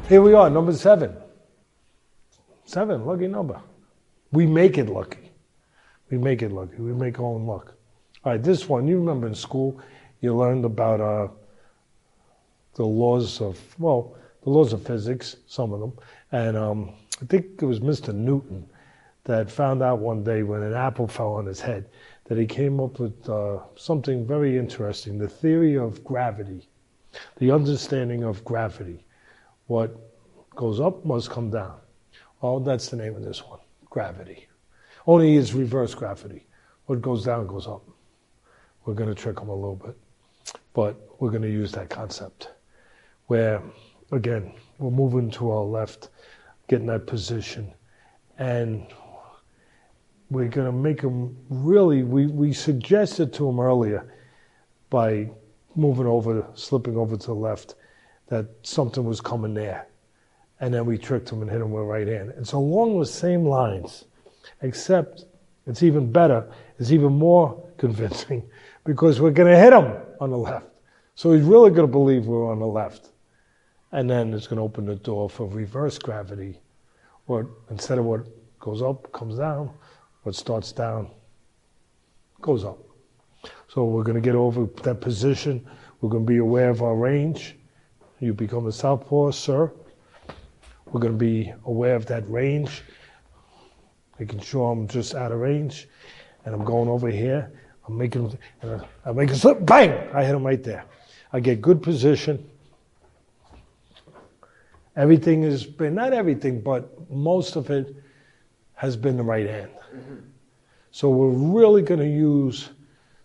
Here we are, number 7. 7, lucky number. We make it lucky. We make it lucky. We make our own luck. All right, this one, you remember in school, you learned about the laws of physics, some of them. And I think it was Mr. Newton that found out one day when an apple fell on his head that he came up with something very interesting, the theory of gravity, the understanding of gravity. What goes up must come down. Oh, that's the name of this one, gravity. Only it's reverse gravity. What goes down goes up. We're going to trick them a little bit, but we're going to use that concept where, again, we're moving to our left, getting that position, and we're going to make them really, we suggested to them earlier by moving over, slipping over to the left, that something was coming there. And then we tricked them and hit them with right hand. It's along the same lines, except it's even better, it's even more convincing, because we're going to hit him on the left. So he's really going to believe we're on the left. And then it's going to open the door for reverse gravity, or instead of what goes up, comes down, what starts down, goes up. So we're going to get over that position. We're going to be aware of our range. You become a southpaw, sir. We're going to be aware of that range, making sure I'm just out of range. And I'm going over here. I'm making a slip, bang! I hit him right there. I get good position. Everything has been, not everything, but most of it has been the right hand. Mm-hmm. So we're really going to use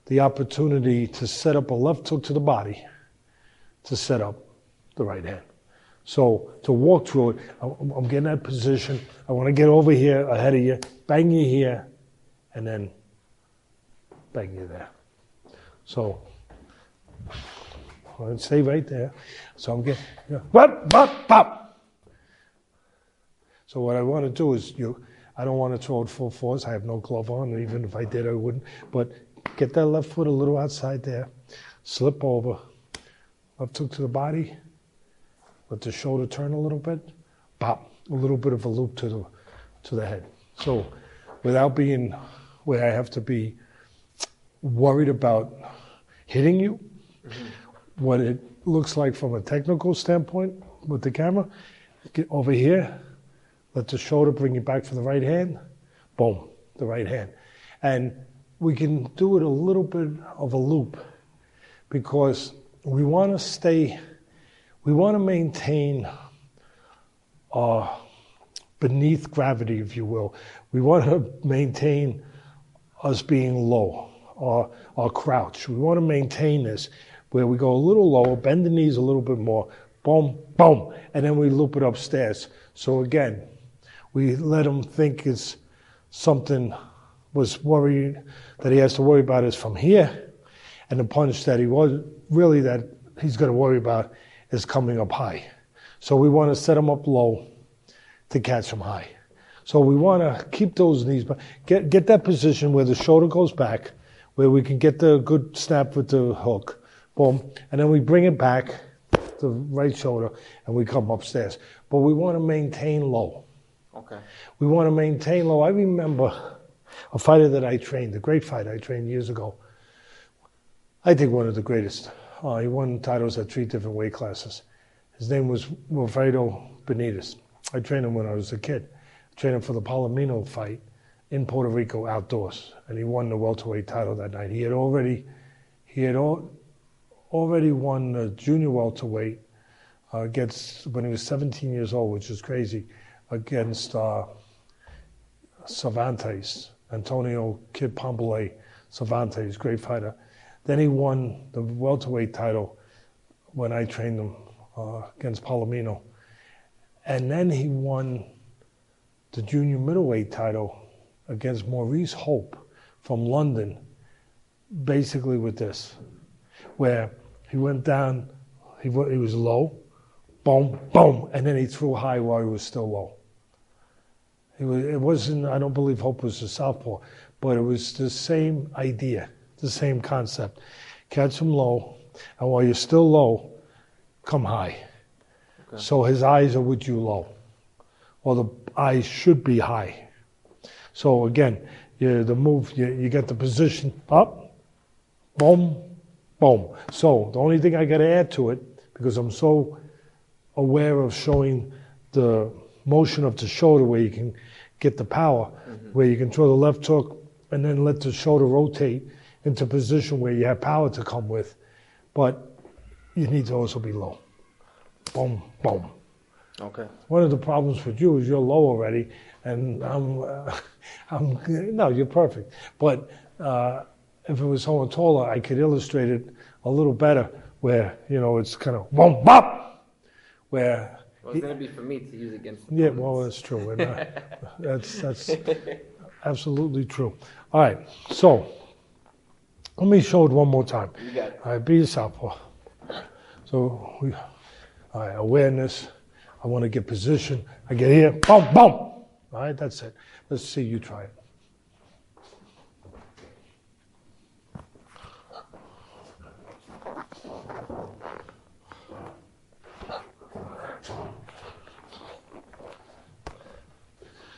the opportunity to set up a left hook to the body to set up the right hand. So to walk through it, I'm getting that position. I want to get over here ahead of you, bang you here, and then bang you there. So I'd say right there. So I'm getting, bop, bop, bop. So what I want to do is, I don't want to throw it full force. I have no glove on. Even if I did, I wouldn't. But get that left foot a little outside there. Slip over. Left hook to the body. Let the shoulder turn a little bit. Pop. A little bit of a loop to the head. So without being where I have to be worried about hitting you, what it looks like from a technical standpoint with the camera, get over here. Let the shoulder bring you back for the right hand. Boom, the right hand. And we can do it a little bit of a loop because we want to maintain beneath gravity, if you will. We want to maintain us being low, our crouch. We want to maintain this where we go a little lower, bend the knees a little bit more, boom, boom, and then we loop it upstairs. So again, we let him think it's something was worried that he has to worry about is from here, and the punch that he was really that he's going to worry about is coming up high. So we want to set him up low to catch him high. So we want to keep those knees, but get that position where the shoulder goes back, where we can get the good snap with the hook, boom, and then we bring it back, the right shoulder, and we come upstairs. But we want to maintain low. Okay. We want to maintain low. I remember a fighter that I trained, a great fighter I trained years ago. I think one of the greatest. He won titles at 3 different weight classes. His name was Wilfredo Benitez. I trained him when I was a kid. I trained him for the Palomino fight in Puerto Rico outdoors, and he won the welterweight title that night. He had already won the junior welterweight when he was 17 years old, which is crazy, against Cervantes, Antonio Kid Pombalay Cervantes, great fighter. Then he won the welterweight title when I trained him against Palomino. And then he won the junior middleweight title against Maurice Hope from London, basically with this, where he went down, he was low, boom, boom, and then he threw high while he was still low. It wasn't, I don't believe Hope was a southpaw, but it was the same idea, the same concept. Catch him low, and while you're still low, come high. Okay. So his eyes are with you low. Or the eyes should be high. So again, the move, you get the position up, boom, boom. So the only thing I got to add to it, because I'm so aware of showing the motion of the shoulder where you can get the power, where you can throw the left hook and then let the shoulder rotate into position where you have power to come with. But you need to also be low. Boom, boom. Okay. One of the problems with you is you're low already, and no, you're perfect. But if it was someone taller, I could illustrate it a little better, where it's kind of boom, bop, where. Well, it's going to be for me to use against. Yeah, well, that's true. And, that's absolutely true. All right, so let me show it one more time. You got it. All right, be a southpaw. So all right, awareness. I want to get position. I get here, boom, boom. All right, that's it. Let's see you try it.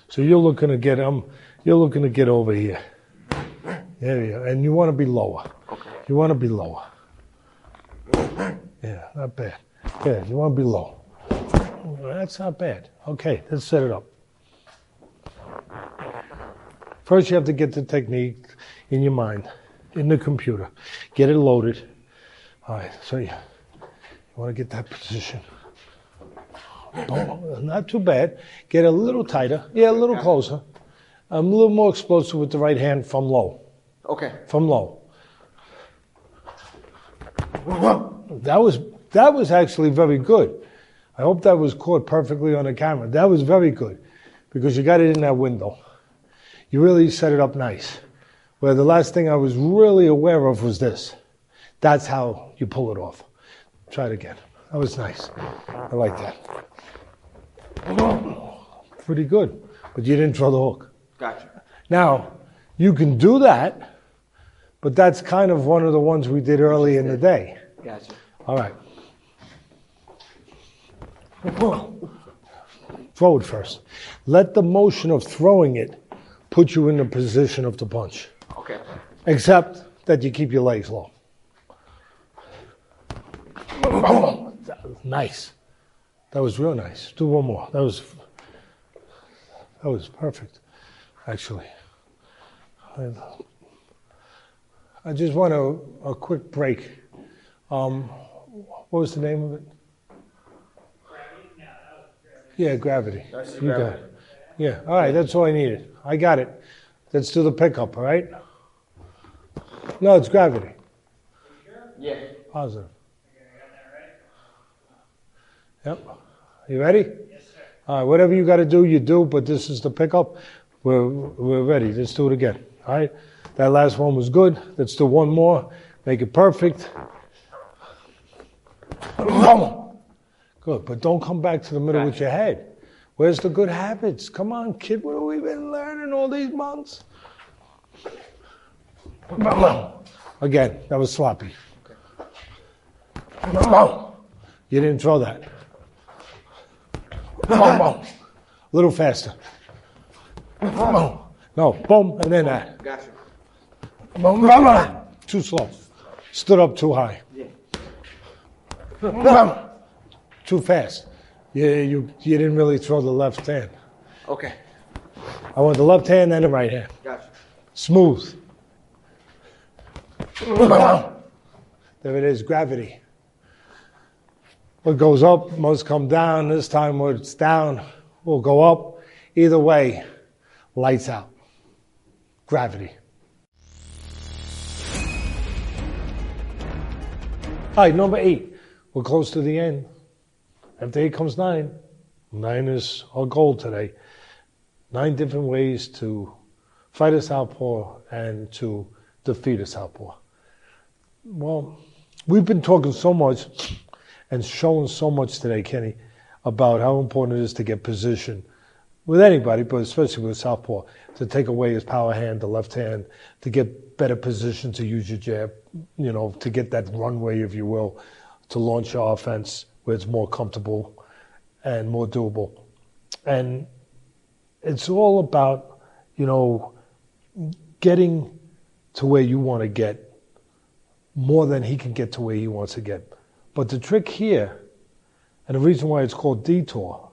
So you're looking to get over here. There you go. And you want to be lower. Okay. You want to be lower. Yeah, not bad. Yeah, you want to be low. That's not bad. Okay, let's set it up. First, you have to get the technique in your mind, in the computer. Get it loaded. All right, so you want to get that position. Oh, not too bad. Get a little tighter. Yeah, a little closer. A little more explosive with the right hand from low. Okay. From low. That was actually very good. I hope that was caught perfectly on the camera. That was very good because you got it in that window. You really set it up nice. Where the last thing I was really aware of was this. That's how you pull it off. Try it again. That was nice. I like that. Pretty good. But you didn't throw the hook. Gotcha. Now, you can do that, but that's kind of one of the ones we did early in the day. Gotcha. All right. Throw it first. Let the motion of throwing it put you in the position of the punch. Okay. Except that you keep your legs low. Nice. That was real nice. Do one more. That was perfect, actually. I just want a quick break. What was the name of it? Yeah, gravity. You got it. Yeah, all right, that's all I needed. I got it. Let's do the pickup, all right? No, it's gravity. Yeah. Positive. Yep. You ready? Yes, sir. All right, whatever you got to do, you do, but this is the pickup. We're ready. Let's do it again. All right? That last one was good. Let's do one more. Make it perfect. Good, but don't come back to the middle with your head. Where's the good habits? Come on, kid, what have we been learning all these months? Again, that was sloppy. You didn't throw that. A little faster. No, boom, and then that. Gotcha. Too slow. Stood up too high. Yeah. Too fast. You didn't really throw the left hand. Okay. I want the left hand and the right hand. Gotcha. Smooth. There it is, gravity. What goes up must come down. This time when it's down, will go up. Either way, lights out. Gravity. All right, number 8. We're close to the end. After 8 comes 9. 9 is our goal today. 9 different ways to fight a southpaw and to defeat a southpaw. Well, we've been talking so much and showing so much today, Kenny, about how important it is to get position with anybody, but especially with southpaw, to take away his power hand, the left hand, to get better position to use your jab, to get that runway, if you will, to launch your offense where it's more comfortable, and more doable. And it's all about, getting to where you want to get more than he can get to where he wants to get. But the trick here, and the reason why it's called detour,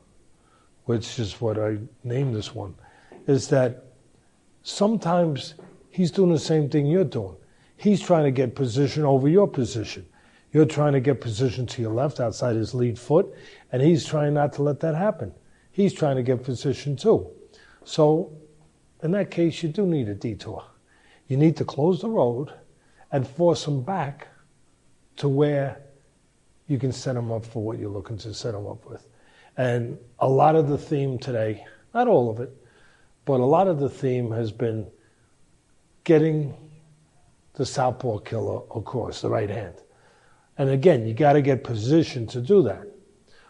which is what I named this one, is that sometimes he's doing the same thing you're doing. He's trying to get position over your position. You're trying to get position to your left outside his lead foot, and he's trying not to let that happen. He's trying to get position too. So in that case, you do need a detour. You need to close the road and force him back to where you can set him up for what you're looking to set him up with. And a lot of the theme today, not all of it, but a lot of the theme has been getting the southpaw killer across, the right hand. And again, you got to get positioned to do that.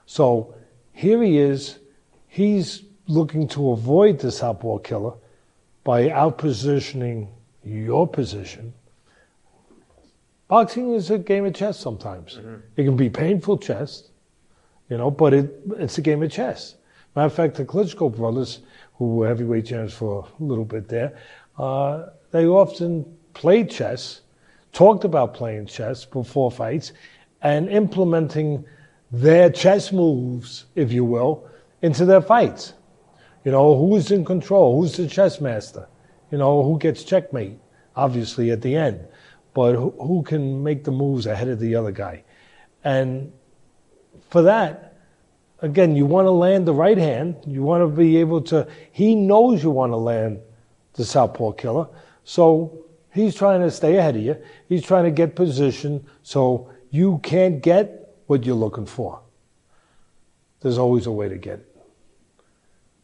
So here he is. He's looking to avoid the southpaw killer by out-positioning your position. Boxing is a game of chess sometimes. Mm-hmm. It can be painful chess, but it's a game of chess. Matter of fact, the Klitschko brothers, who were heavyweight champions for a little bit there, they often played chess, talked about playing chess before fights, and implementing their chess moves, if you will, into their fights. Who's in control? Who's the chess master? Who gets checkmate, obviously, at the end. But who can make the moves ahead of the other guy? And for that, again, you want to land the right hand. You want to be able to, he knows you want to land the southpaw killer. So he's trying to stay ahead of you. He's trying to get position so you can't get what you're looking for. There's always a way to get it.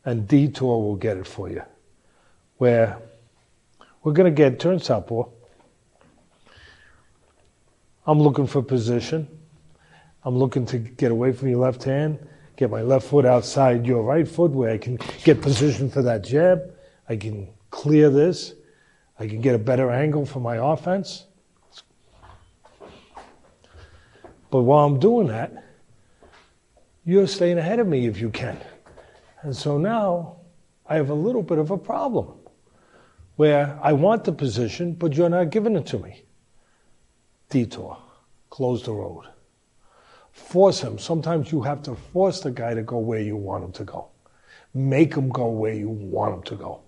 And detour will get it for you. Where we're going to get turn southpaw. I'm looking for position. I'm looking to get away from your left hand, get my left foot outside your right foot where I can get position for that jab. I can clear this. I can get a better angle for my offense. But while I'm doing that, you're staying ahead of me if you can. And so now I have a little bit of a problem where I want the position, but you're not giving it to me. Detour. Close the road. Force him. Sometimes you have to force the guy to go where you want him to go. Make him go where you want him to go.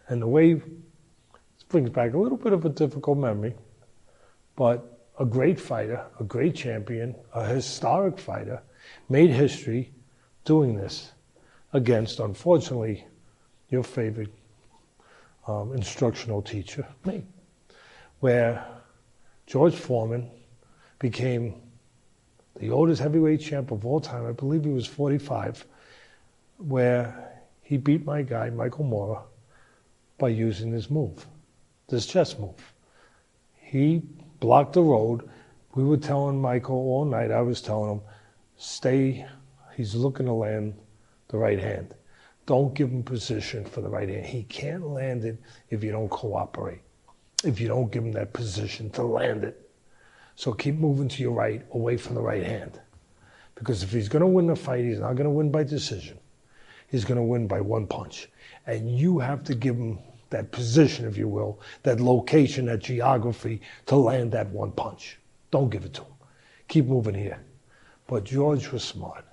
And the way, this brings back a little bit of a difficult memory, but a great fighter, a great champion, a historic fighter, made history doing this against, unfortunately, your favorite instructional teacher, me, where George Foreman became the oldest heavyweight champ of all time. I believe he was 45, where he beat my guy, Michael Moorer, by using this move, this chess move. He blocked the road. We were telling Michael all night, I was telling him, stay, he's looking to land the right hand. Don't give him position for the right hand. He can't land it if you don't cooperate, if you don't give him that position to land it. So keep moving to your right, away from the right hand. Because if he's going to win the fight, he's not going to win by decision. He's going to win by one punch. And you have to give him that position, if you will, that location, that geography to land that one punch. Don't give it to him. Keep moving here. But George was smart.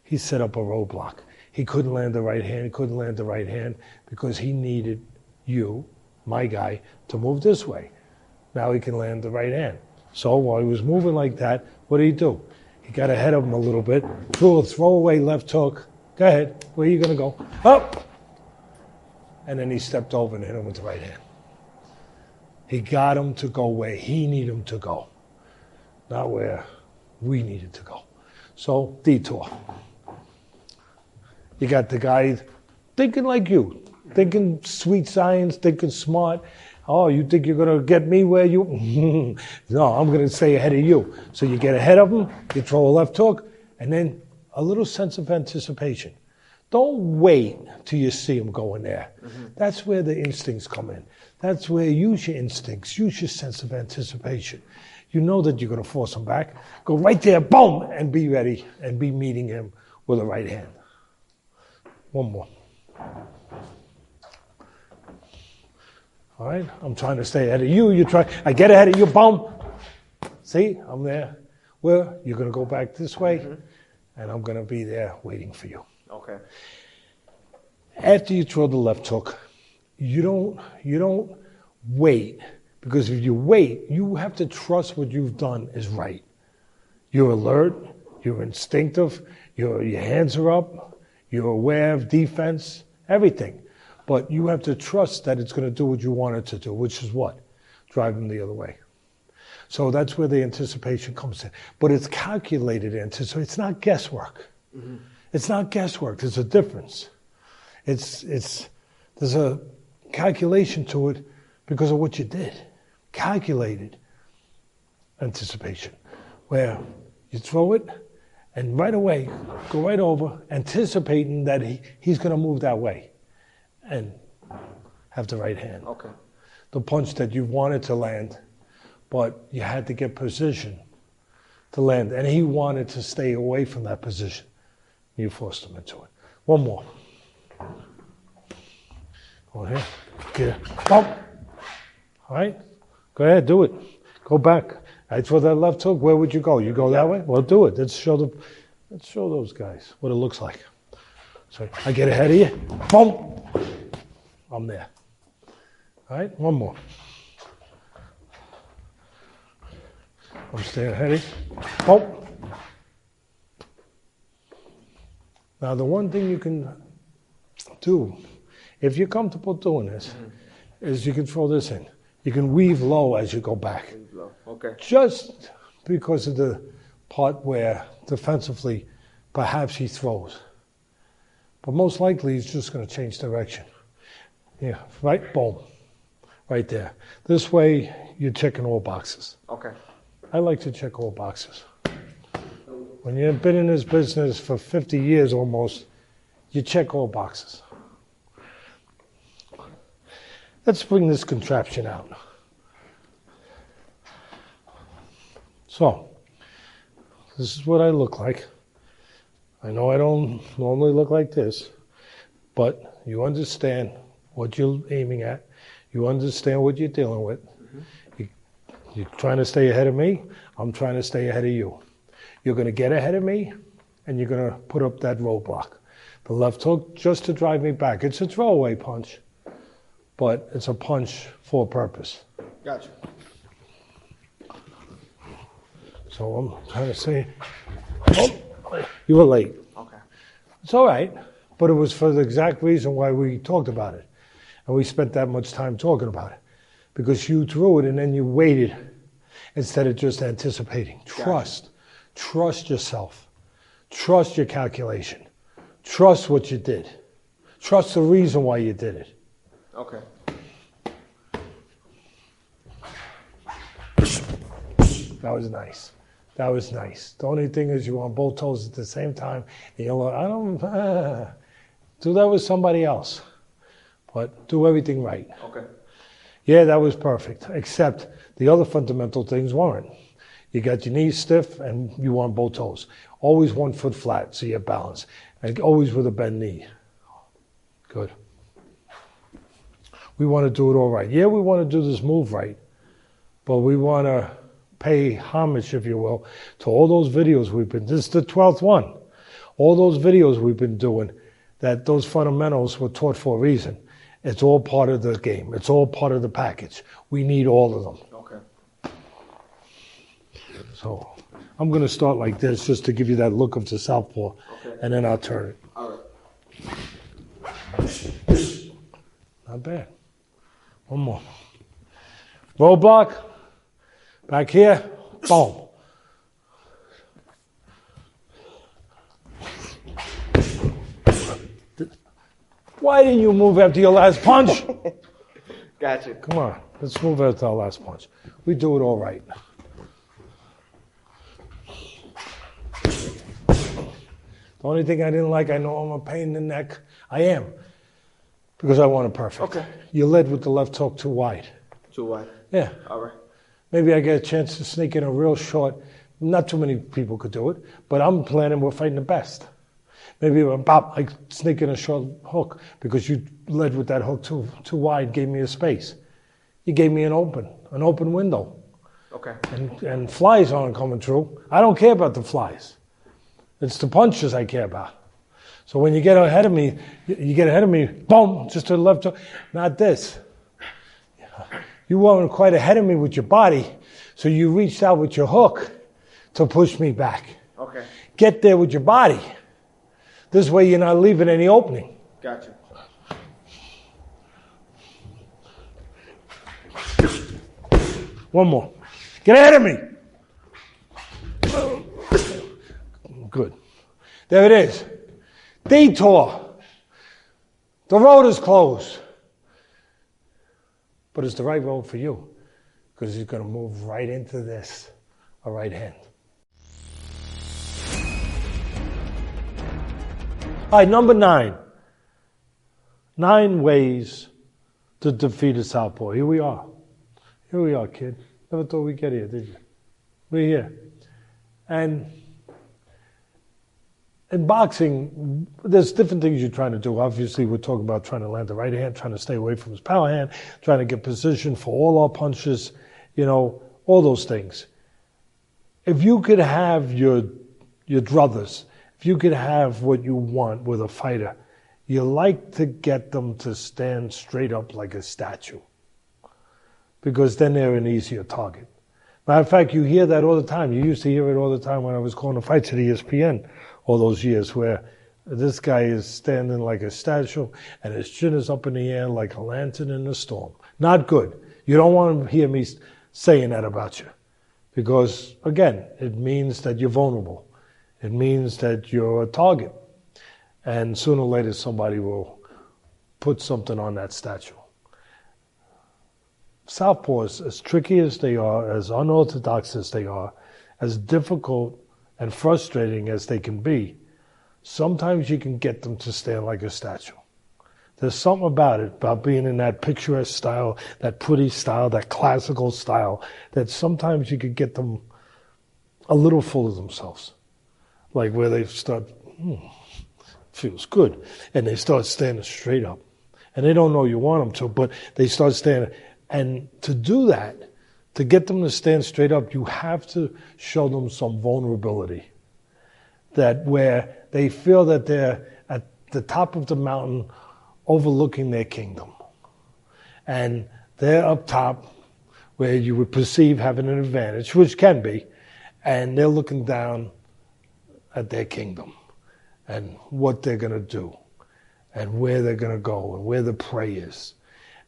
He set up a roadblock. He couldn't land the right hand. He couldn't land the right hand because he needed you, my guy, to move this way. Now he can land the right hand. So while he was moving like that, what did he do? He got ahead of him a little bit, threw a throwaway left hook. Go ahead. Where are you going to go? Up! And then he stepped over and hit him with the right hand. He got him to go where he needed him to go, not where we needed to go. So, detour. You got the guy thinking like you, thinking sweet science, thinking smart. Oh, you think you're going to get me where you... No, I'm going to stay ahead of you. So you get ahead of him, you throw a left hook, and then a little sense of anticipation. Don't wait till you see him going there. Mm-hmm. That's where the instincts come in. That's where you use your instincts, use your sense of anticipation. You know that you're going to force him back. Go right there, boom, and be ready and be meeting him with the right hand. One more. All right, I'm trying to stay ahead of you. I get ahead of you, boom. See, I'm there. Well, you're going to go back this way, and I'm going to be there waiting for you. Okay. After you throw the left hook, you don't wait, because if you wait, you have to trust what you've done is right. You're alert, you're instinctive, your hands are up, you're aware of defense, everything. But you have to trust that it's going to do what you want it to do, which is what? Drive them the other way. So that's where the anticipation comes in. But it's calculated anticipation. It's not guesswork. Mm-hmm. It's not guesswork. There's a difference. There's a calculation to it because of what you did. Calculated anticipation, where you throw it and right away go right over, anticipating that he's going to move that way and have the right hand. Okay. The punch that you wanted to land, but you had to get position to land, and he wanted to stay away from that position. You forced him into it. One more. Go here. Here. Bump. All right. Go ahead. Do it. Go back. I throw that left hook. Where would you go? You go that way? Well, do it. Let's show those guys what it looks like. So I get ahead of you. Boom. I'm there. All right. One more. I'm staying ahead of you. Boom. Now, the one thing you can do, if you're comfortable doing this, is you can throw this in. You can weave low as you go back. Weave low. Okay. Just because of the part where defensively perhaps he throws. But most likely he's just going to change direction. Yeah, right? Boom. Right there. This way you're checking all boxes. Okay. I like to check all boxes. When you've been in this business for 50 years almost, you check all boxes. Let's bring this contraption out. So, this is what I look like. I know I don't normally look like this, but you understand what you're aiming at. You understand what you're dealing with. You're trying to stay ahead of me. I'm trying to stay ahead of you. You're going to get ahead of me, and you're going to put up that roadblock. The left hook just to drive me back. It's a throwaway punch, but it's a punch for a purpose. Gotcha. So I'm trying to say, oh, you were late. Okay. It's all right, but it was for the exact reason why we talked about it. And we spent that much time talking about it. Because you threw it and then you waited instead of just anticipating. Trust. Trust yourself. Trust your calculation. Trust what you did. Trust the reason why you did it. Okay. That was nice. That was nice. The only thing is you want both toes at the same time. And you're like, do that with somebody else. But do everything right. Okay. Yeah, that was perfect. Except the other fundamental things weren't. You got your knees stiff and you want both toes. Always 1 foot flat so you have balance. And always with a bent knee. Good. We want to do it all right. Yeah, we want to do this move right. But we want to pay homage, if you will, to all those videos this is the 12th one. All those videos we've been doing, that those fundamentals were taught for a reason. It's all part of the game. It's all part of the package. We need all of them. Okay. So I'm going to start like this just to give you that look of the southpaw. Okay. And then I'll turn it. All right. Not bad. One more. Roadblock. Back here. Boom. Why didn't you move after your last punch? Gotcha. Come on, let's move after our last punch. We do it all right. The only thing I didn't like, I know I'm a pain in the neck. I am. Because I want it perfect. Okay. You led with the left hook too wide. Too wide? Yeah. All right. Maybe I get a chance to sneak in a real short. Not too many people could do it, but I'm planning we're fighting the best. Maybe about like sneaking a short hook because you led with that hook too wide, gave me a space. You gave me an open window. Okay. And flies aren't coming through. I don't care about the flies. It's the punches I care about. So when you get ahead of me, boom, just to the left. Not this. You weren't quite ahead of me with your body, so you reached out with your hook to push me back. Okay. Get there with your body. This way you're not leaving any opening. Gotcha. One more. Get ahead of me. Good. There it is. Detour. The road is closed. But it's the right road for you because he's going to move right into this, a right hand. All right, number 9. 9 ways to defeat a southpaw. Here we are. Here we are, kid. Never thought we'd get here, did you? We're here. And in boxing, there's different things you're trying to do. Obviously, we're talking about trying to land the right hand, trying to stay away from his power hand, trying to get position for all our punches, all those things. If you could have your druthers, if you could have what you want with a fighter, you like to get them to stand straight up like a statue, because then they're an easier target. Matter of fact, you hear that all the time. You used to hear it all the time when I was calling the fights at ESPN all those years, where this guy is standing like a statue and his chin is up in the air like a lantern in a storm. Not good. You don't want to hear me saying that about you, because, again, it means that you're vulnerable. It means that you're a target. And sooner or later, somebody will put something on that statue. Southpaws, as tricky as they are, as unorthodox as they are, as difficult and frustrating as they can be, sometimes you can get them to stand like a statue. There's something about it, about being in that picturesque style, that pretty style, that classical style, that sometimes you could get them a little full of themselves. Like where they start, feels good, and they start standing straight up. And they don't know you want them to, but they start standing. And to do that, to get them to stand straight up, you have to show them some vulnerability. That where they feel that they're at the top of the mountain overlooking their kingdom. And they're up top where you would perceive having an advantage, which can be, and they're looking down at their kingdom and what they're going to do and where they're going to go and where the prey is.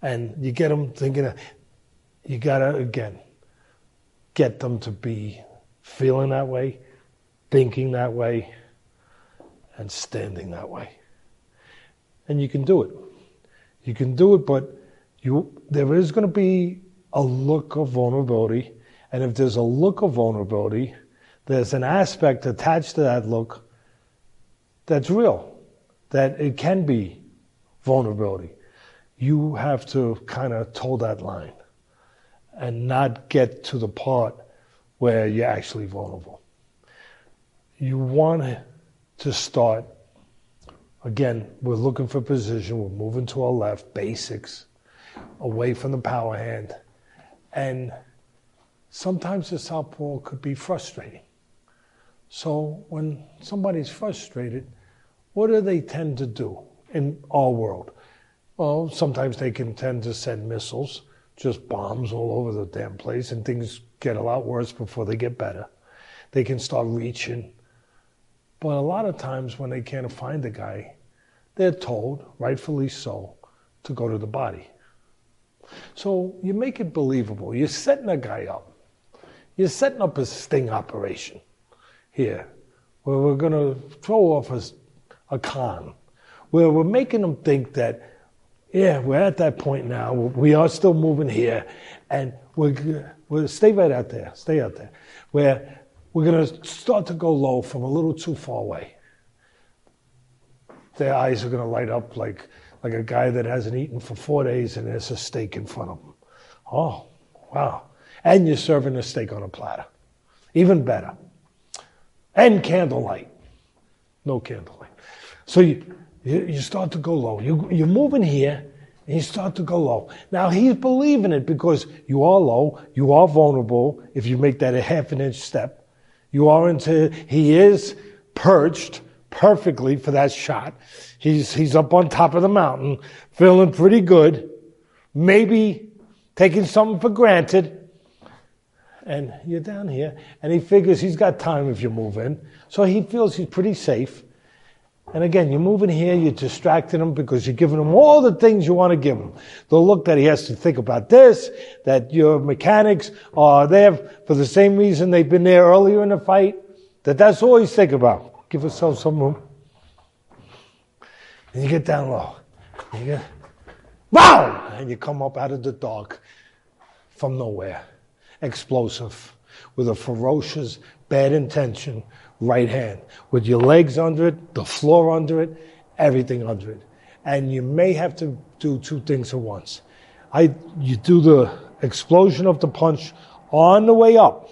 And you get them thinking, you got to, again, get them to be feeling that way, thinking that way, and standing that way. And you can do it. You can do it, but there is going to be a look of vulnerability. And if there's a look of vulnerability, there's an aspect attached to that look that's real, that it can be vulnerability. You have to kind of toe that line and not get to the part where you're actually vulnerable. You want to start, again, we're looking for position, we're moving to our left, basics, away from the power hand. And sometimes the southpaw could be frustrating. So when somebody's frustrated, what do they tend to do in our world? Well, sometimes they can tend to send missiles, just bombs all over the damn place, and things get a lot worse before they get better. They can start reaching. But a lot of times when they can't find the guy, they're told, rightfully so, to go to the body. So you make it believable. You're setting a guy up. You're setting up a sting operation here, where we're going to throw off a con, where we're making them think that, yeah, we're at that point now. We are still moving here, and we'll stay right out there. Stay out there, where we're going to start to go low from a little too far away. Their eyes are going to light up like a guy that hasn't eaten for 4 days and there's a steak in front of him. Oh, wow. And you're serving a steak on a platter. Even better. And candlelight. No candlelight. So you start to go low. You're moving here, and you start to go low. Now, he's believing it because you are low, you are vulnerable if you make that a half an inch step. He is perched perfectly for that shot. He's up on top of the mountain, feeling pretty good, maybe taking something for granted. And you're down here, and he figures he's got time if you move in. So he feels he's pretty safe. And again, you're moving here, you're distracting him because you're giving him all the things you want to give him. The look that he has to think about this, that your mechanics are there for the same reason they've been there earlier in the fight, that's all he's thinking about. Give yourself some room. And you get down low. Wow! And you come up out of the dark from nowhere. Explosive. With a ferocious, bad intention right hand. With your legs under it, the floor under it, everything under it. And you may have to do two things at once. You do the explosion of the punch on the way up.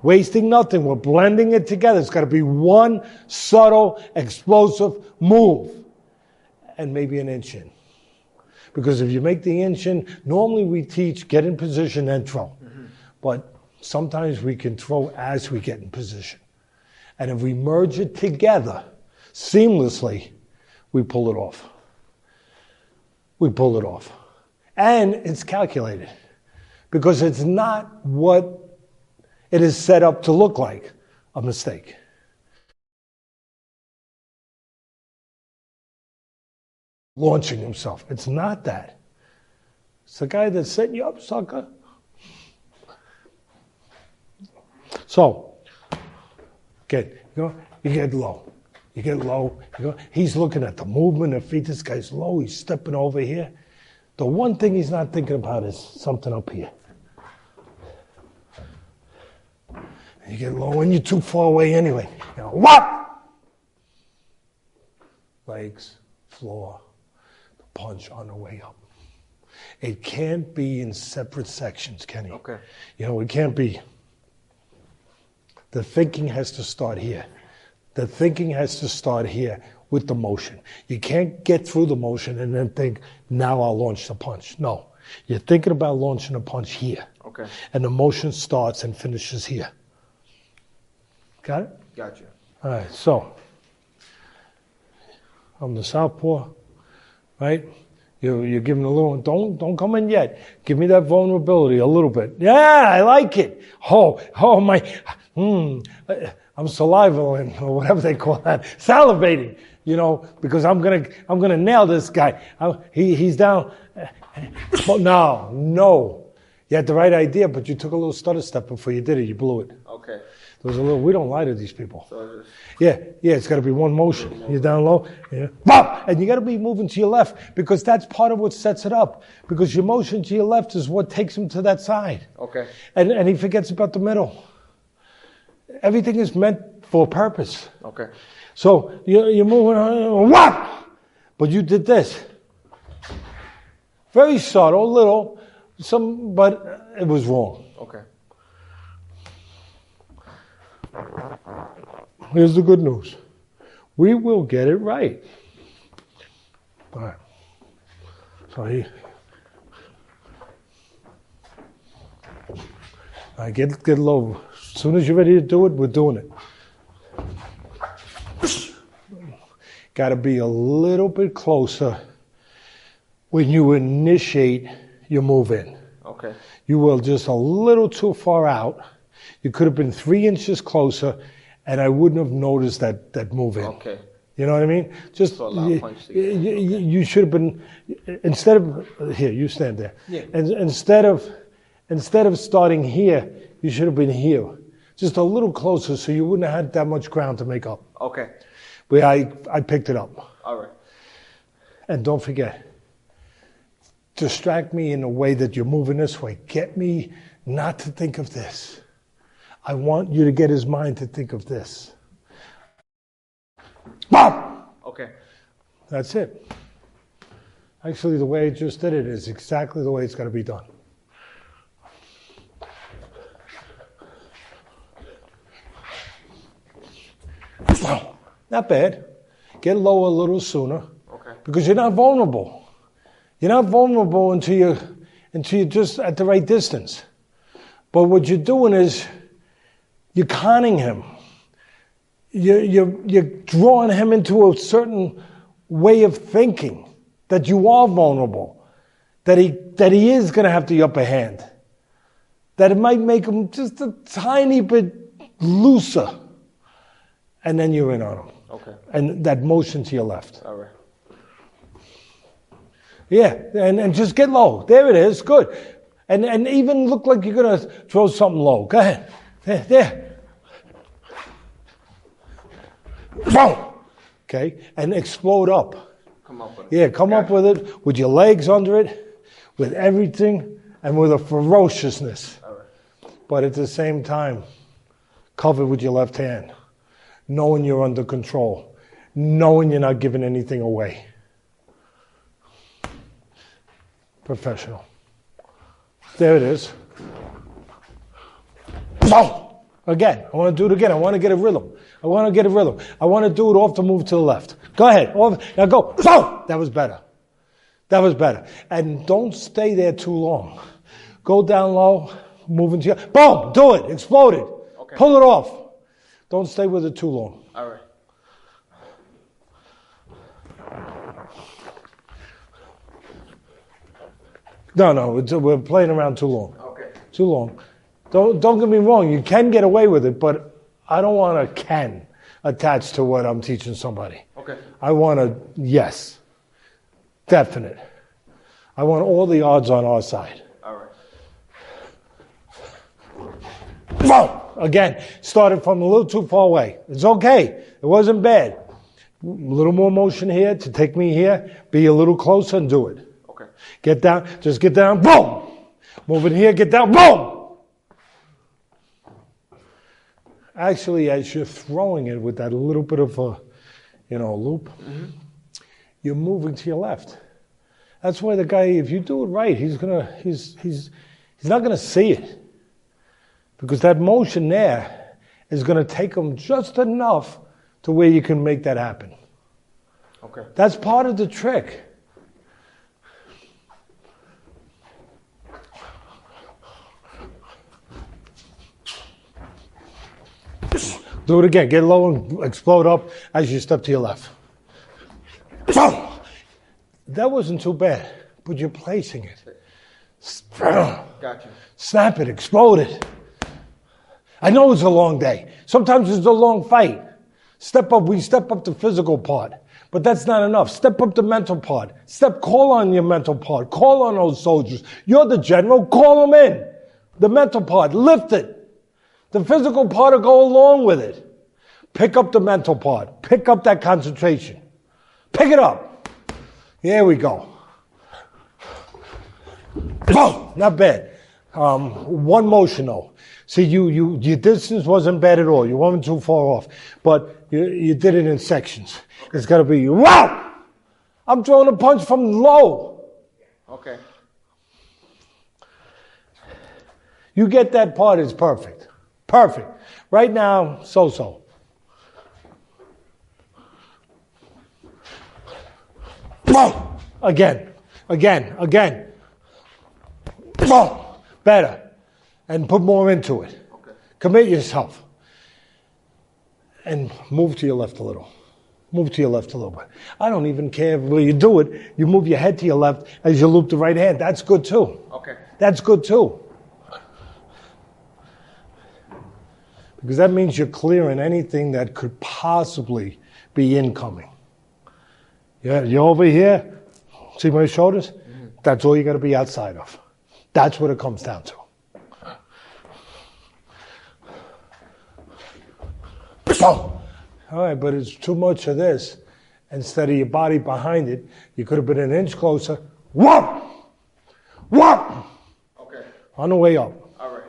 Wasting nothing. We're blending it together. It's got to be one subtle, explosive move. And maybe an inch in. Because if you make the inch in, normally we teach get in position and throw. Mm-hmm. But sometimes we can throw as we get in position. And if we merge it together seamlessly, we pull it off. We pull it off. And it's calculated. Because it's not what it is set up to look like, a mistake. Launching himself. It's not that. It's the guy that's setting you up, sucker. So, again, you get low. You get low. He's looking at the movement of feet. This guy's low. He's stepping over here. The one thing he's not thinking about is something up here. You get low and you're too far away anyway. What? Legs, floor, the punch on the way up. It can't be in separate sections, Kenny. Okay. It can't be. The thinking has to start here. The thinking has to start here with the motion. You can't get through the motion and then think, now I'll launch the punch. No. You're thinking about launching a punch here. Okay. And the motion starts and finishes here. Got it? Gotcha. All right, so I'm the southpaw, right? You're giving a little, don't come in yet. Give me that vulnerability a little bit. Yeah, I like it. I'm salivating, or whatever they call that, salivating, because I'm gonna nail this guy. He's down. No. You had the right idea, but you took a little stutter step before you did it. You blew it. Okay. We don't lie to these people. So It's got to be one motion. You're down low, bop, and you got to be moving to your left because that's part of what sets it up. Because your motion to your left is what takes him to that side. Okay. And he forgets about the middle. Everything is meant for a purpose. Okay. So you're moving, what? But you did this. Very subtle, little, but it was wrong. Okay. Here's the good news. We will get it right. All right. So get low. As soon as you're ready to do it, we're doing it. Got to be a little bit closer when you initiate your move in. Okay. You were just a little too far out. You could have been 3 inches closer, and I wouldn't have noticed that move in. Okay. You know what I mean? Just So you should have been, instead of here. You stand there. Yeah. And instead of starting here, you should have been here, just a little closer, so you wouldn't have had that much ground to make up. Okay. But I picked it up. All right. And don't forget, distract me in a way that you're moving this way. Get me not to think of this. I want you to get his mind to think of this. Boom! Okay. That's it. Actually, the way I just did it is exactly the way it's got to be done. Not bad. Get low a little sooner. Okay. Because you're not vulnerable. You're not vulnerable until you're just at the right distance. But what you're doing is you're conning him. You're drawing him into a certain way of thinking that you are vulnerable, that he is going to have the upper hand, that it might make him just a tiny bit looser, and then you're in on him. Okay. And that motion to your left. All right. Yeah, and just get low. There it is. Good. And even look like you're going to throw something low. Go ahead. There. Boom. Okay, and explode up. Come up with it. Yeah, come up with it, with your legs under it, with everything, and with a ferociousness. All right. But at the same time, covered with your left hand, knowing you're under control, knowing you're not giving anything away. Professional. There it is. Boom! Again, I want to do it again. I want to get a rhythm. I want to do it off the move to the left. Go ahead. Now go. Boom! That was better. And don't stay there too long. Go down low, move into your... Boom! Do it. Explode it. Okay. Pull it off. Don't stay with it too long. All right. No, we're playing around too long. Okay. Too long. Don't get me wrong. You can get away with it, but I don't want a can attached to what I'm teaching somebody. Okay. I want a yes. Definite. I want all the odds on our side. All right. Boom! Again, started from a little too far away. It's okay. It wasn't bad. A little more motion here to take me here. Be a little closer and do it. Okay. Get down. Just get down. Boom! Move it here. Get down. Boom! Actually, as you're throwing it with that little bit of a, loop, you're moving to your left. That's why the guy, if you do it right, he's not gonna see it. Because that motion there is gonna take him just enough to where you can make that happen. Okay. That's part of the trick. Do it again. Get low and explode up as you step to your left. That wasn't too bad, but you're placing it. Gotcha. Snap it, explode it. I know it's a long day. Sometimes it's a long fight. We step up the physical part, but that's not enough. Step up the mental part. Call on your mental part. Call on those soldiers. You're the general, call them in. The mental part, lift it. The physical part will go along with it. Pick up the mental part. Pick up that concentration. Pick it up. Here we go. Oh, not bad. One motion though. See, your distance wasn't bad at all. You weren't too far off, but you did it in sections. It's got to be wow. I'm throwing a punch from low. Okay. You get that part, it's perfect. Perfect. Right now, so-so. Boom! Again. Boom! Better. And put more into it. Okay. Commit yourself. And move to your left a little. Move to your left a little bit. I don't even care where you do it. You move your head to your left as you loop the right hand. That's good too. Okay. That's good too. Because that means you're clearing anything that could possibly be incoming. Yeah, you're over here. See my shoulders? Mm-hmm. That's all you got to be outside of. That's what it comes down to. All right, but it's too much of this. Instead of your body behind it, you could have been an inch closer. Whoop! Whoop! Okay. On the way up. All right.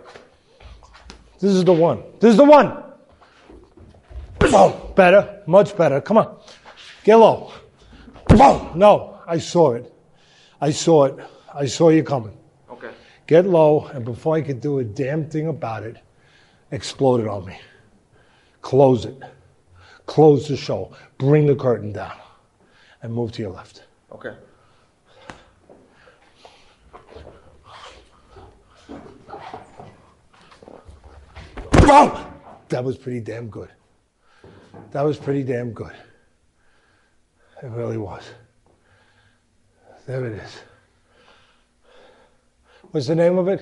This is the one. Oh, better, much better. Come on. Get low. Oh, no, I saw it. I saw you coming. Okay. Get low, and before I could do a damn thing about it, explode it on me. Close it. Close the show. Bring the curtain down. And move to your left. Okay. Oh! That was pretty damn good. That was pretty damn good. It really was. There it is. What's the name of it?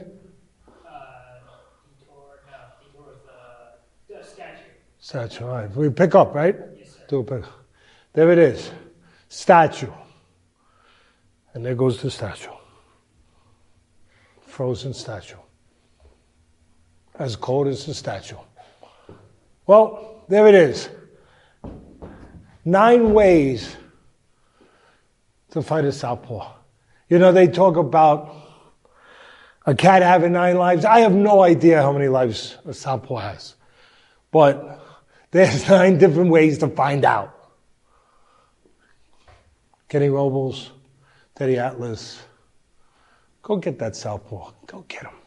Detour is the statue. Statue. All right. We pick up, right? Yes, sir. Do a pick up. There it is. Statue. And there goes the statue. Frozen statue. As cold as the statue. Well, there it is. 9 ways to fight a southpaw. You know, they talk about a cat having 9 lives. I have no idea how many lives a southpaw has. But there's 9 different ways to find out. Kenny Robles, Teddy Atlas. Go get that southpaw. Go get him.